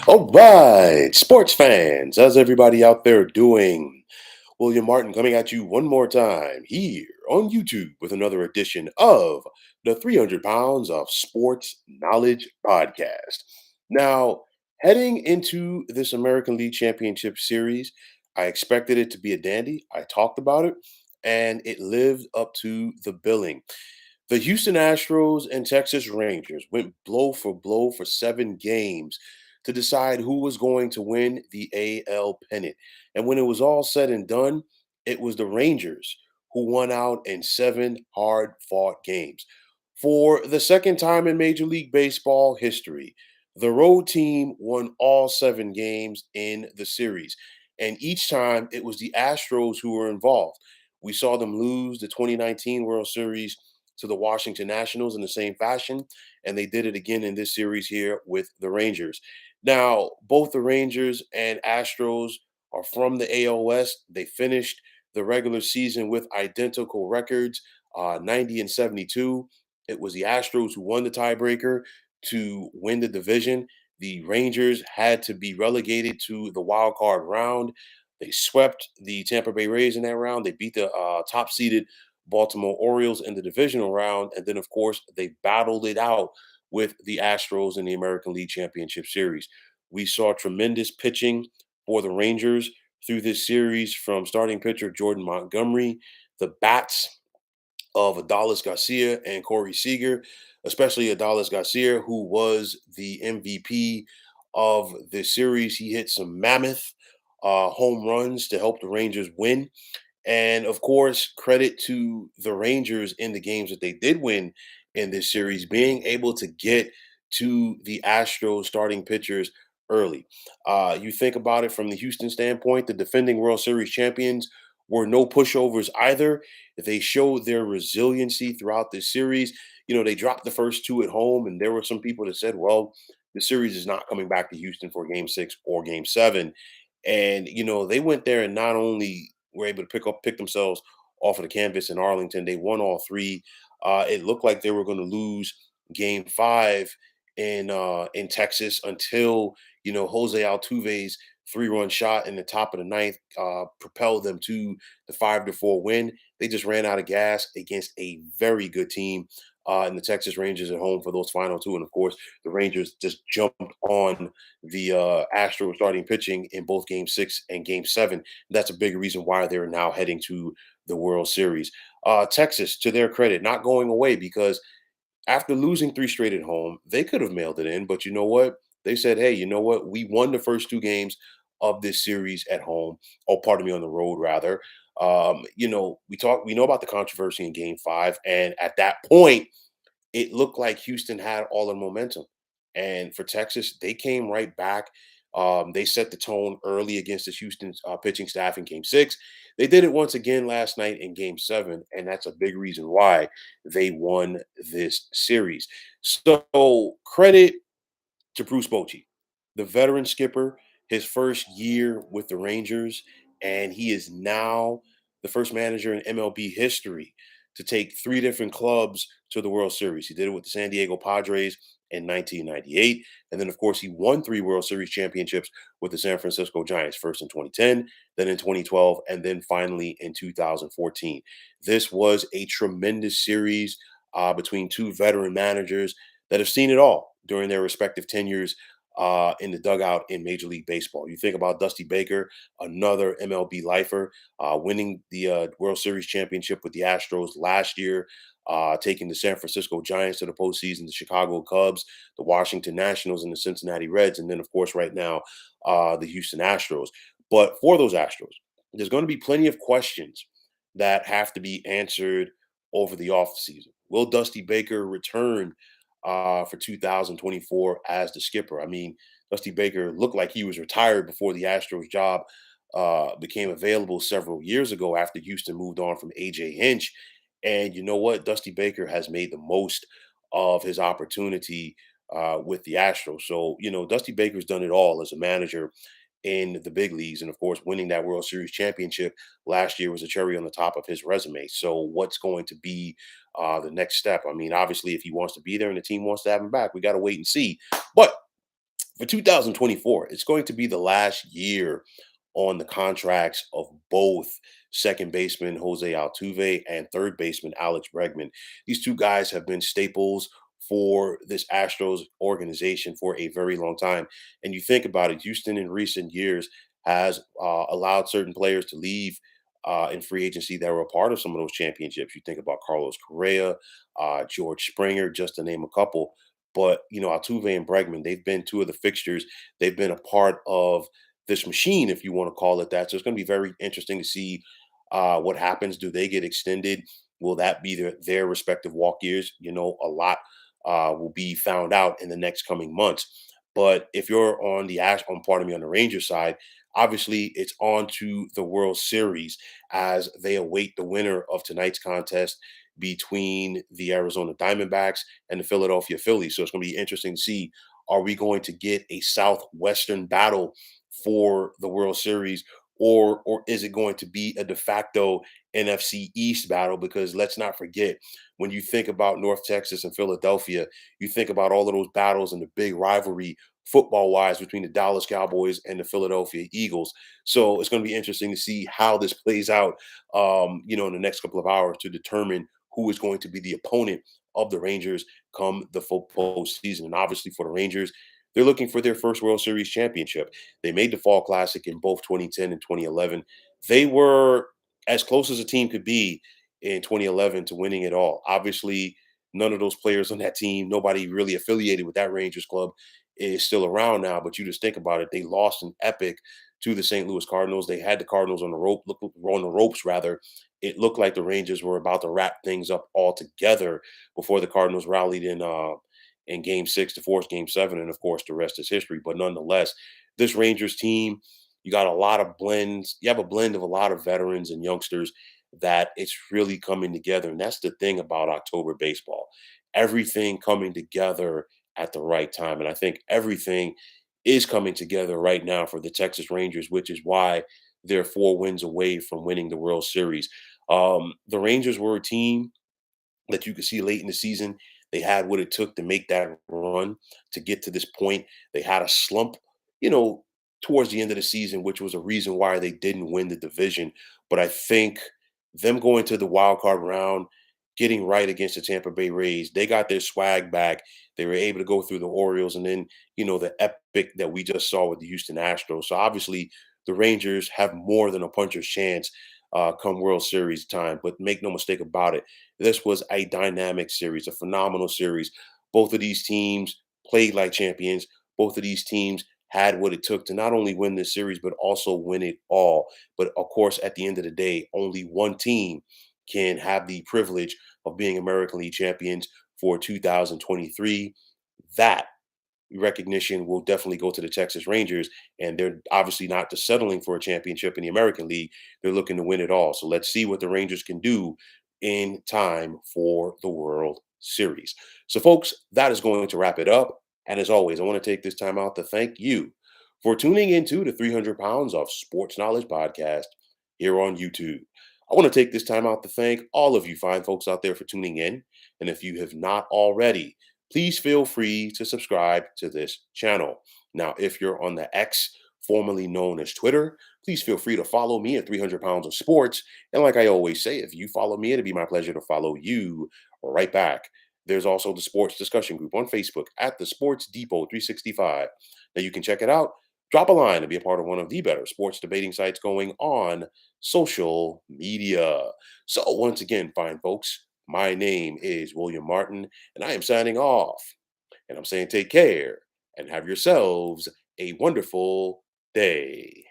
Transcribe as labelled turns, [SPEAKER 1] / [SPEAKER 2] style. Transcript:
[SPEAKER 1] All right, sports fans, how's everybody out there doing? William Martin coming at you one more time here on YouTube with another edition of the 300 Pounds of Sports Knowledge podcast. Now, heading into this American League Championship Series, I expected it to be a dandy. I talked about it, and it lived up to the billing. The Houston Astros and Texas Rangers went blow for 7 games to decide who was going to win the AL pennant. And when it was all said and done, it was the Rangers who won out in 7 hard fought games. For the second time in Major League Baseball history, the road team won all 7 games in the series. And each time it was the Astros who were involved. We saw them lose the 2019 World Series to the Washington Nationals in the same fashion, and they did it again in this series here with the Rangers. Now, both the Rangers and Astros are from the AL West. They finished the regular season with identical records, 90 and 72. It was the Astros who won the tiebreaker to win the division. The Rangers had to be relegated to the wild card round. They swept the Tampa Bay Rays in that round. They beat the top seeded Baltimore Orioles in the divisional round. And then, of course, they battled it out with the Astros in the American League Championship Series. We saw tremendous pitching for the Rangers through this series from starting pitcher Jordan Montgomery, the bats of Adalis Garcia and Corey Seager, especially Adalis Garcia, who was the MVP of the series. He hit some mammoth home runs to help the Rangers win. And of course, credit to the Rangers in the games that they did win in this series, being able to get to the Astros starting pitchers early. You think about it from the Houston standpoint, the defending World Series champions were no pushovers either. They showed their resiliency throughout this series. They dropped the first 2 at home, and there were some people that said, well, the series is not coming back to Houston for game 6 or game 7. And, they went there and not only were able to pick themselves off of the canvas in Arlington, they won all 3. It looked like they were going to lose game 5 in Texas until, Jose Altuve's 3-run shot in the top of the ninth propelled them to the 5-4 win. They just ran out of gas against a very good team in the Texas Rangers at home for those final 2. And of course, the Rangers just jumped on the Astros starting pitching in both game 6 and game 7. That's a big reason why they're now heading to the World Series. Texas, to their credit, not going away because after losing 3 straight at home, they could have mailed it in. But you know what? They said, hey, you know what? We won the first 2 games of this series at home. Oh, pardon me, on the road, rather. We know about the controversy in game 5. And at that point, it looked like Houston had all the momentum. And for Texas, they came right back. They set the tone early against the Houston pitching staff in game 6. They did it once again last night in game 7. And that's a big reason why they won this series. So credit to Bruce Bochy, the veteran skipper, his first year with the Rangers, and he is now the first manager in MLB history to take 3 different clubs to the World Series. He did it with the San Diego Padres in 1998. And then, of course, he won 3 World Series championships with the San Francisco Giants, first in 2010, then in 2012, and then finally in 2014. This was a tremendous series between 2 veteran managers that have seen it all during their respective tenures in the dugout in Major League Baseball. You think about Dusty Baker, another MLB lifer, winning the World Series championship with the Astros last year, taking the San Francisco Giants to the postseason, the Chicago Cubs, the Washington Nationals, and the Cincinnati Reds, and then, of course, right now, the Houston Astros. But for those Astros, there's going to be plenty of questions that have to be answered over the offseason. Will Dusty Baker return for 2024 as the skipper? I mean, Dusty Baker looked like he was retired before the Astros job became available several years ago after Houston moved on from AJ Hinch. And you know what? Dusty Baker has made the most of his opportunity with the Astros. So, Dusty Baker's done it all as a manager in the big leagues. And of course, winning that World Series championship last year was a cherry on the top of his resume. So, what's going to be the next step? I mean, obviously, if he wants to be there and the team wants to have him back, we got to wait and see. But for 2024, it's going to be the last year on the contracts of both second baseman Jose Altuve and third baseman Alex Bregman. These two guys have been staples for this Astros organization for a very long time. And you think about it, Houston in recent years has allowed certain players to leave in free agency that were a part of some of those championships. You think about Carlos Correa, George Springer, just to name a couple. But Altuve and Bregman, they've been two of the fixtures. They've been a part of this machine, if you want to call it that. So it's going to be very interesting to see what happens. Do they get extended? Will that be their respective walk years? A lot will be found out in the next coming months. But if you're on on the Ranger side, obviously it's on to the World Series as they await the winner of tonight's contest between the Arizona Diamondbacks and the Philadelphia Phillies. So it's going to be interesting to see, are we going to get a Southwestern battle for the World Series, or is it going to be a de facto NFC East battle? Because let's not forget, when you think about North Texas and Philadelphia, you think about all of those battles and the big rivalry football wise between the Dallas Cowboys and the Philadelphia Eagles. So it's going to be interesting to see how this plays out, in the next couple of hours to determine who is going to be the opponent of the Rangers come the full postseason. And obviously for the Rangers, they're looking for their first World Series championship. They made the Fall Classic in both 2010 and 2011. They were as close as a team could be in 2011 to winning it all. Obviously, none of those players on that team, nobody really affiliated with that Rangers club, is still around now. But you just think about it, they lost an epic to the St. Louis Cardinals. They had the Cardinals on the ropes rather. It looked like the Rangers were about to wrap things up altogether before the Cardinals rallied in Game 6 to force Game 7, and of course the rest is history. But nonetheless, this Rangers team, you got a lot of blends. You have a blend of a lot of veterans and youngsters that it's really coming together. And that's the thing about October baseball. Everything coming together at the right time. And I think everything is coming together right now for the Texas Rangers, which is why they're 4 wins away from winning the World Series. The Rangers were a team that you could see late in the season. They had what it took to make that run to get to this point. They had a slump, you know, towards the end of the season, which was a reason why they didn't win the division. But I think them going to the wild card round, getting right against the Tampa Bay Rays, they got their swag back. They were able to go through the Orioles and then, the epic that we just saw with the Houston Astros. So obviously the Rangers have more than a puncher's chance come World Series time. But make no mistake about it, this was a dynamic series, a phenomenal series. Both of these teams played like champions. Both of these teams had what it took to not only win this series, but also win it all. But of course, at the end of the day, only one team can have the privilege of being American League champions for 2023. That recognition will definitely go to the Texas Rangers. And they're obviously not just settling for a championship in the American League. They're looking to win it all. So let's see what the Rangers can do in time for the World Series. So, folks, that is going to wrap it up. And as always, I want to take this time out to thank you for tuning into the 300 Pounds of Sports Knowledge podcast here on YouTube. I want to take this time out to thank all of you fine folks out there for tuning in. And if you have not already, please feel free to subscribe to this channel. Now, if you're on the X, formerly known as Twitter, please feel free to follow me at 300 Pounds of Sports. And like I always say, if you follow me, it'd be my pleasure to follow you right back. There's also the sports discussion group on Facebook at the Sports Depot 365. Now you can check it out. Drop a line and be a part of one of the better sports debating sites going on social media. So once again, fine folks, my name is William Martin, and I am signing off. And I'm saying take care and have yourselves a wonderful day.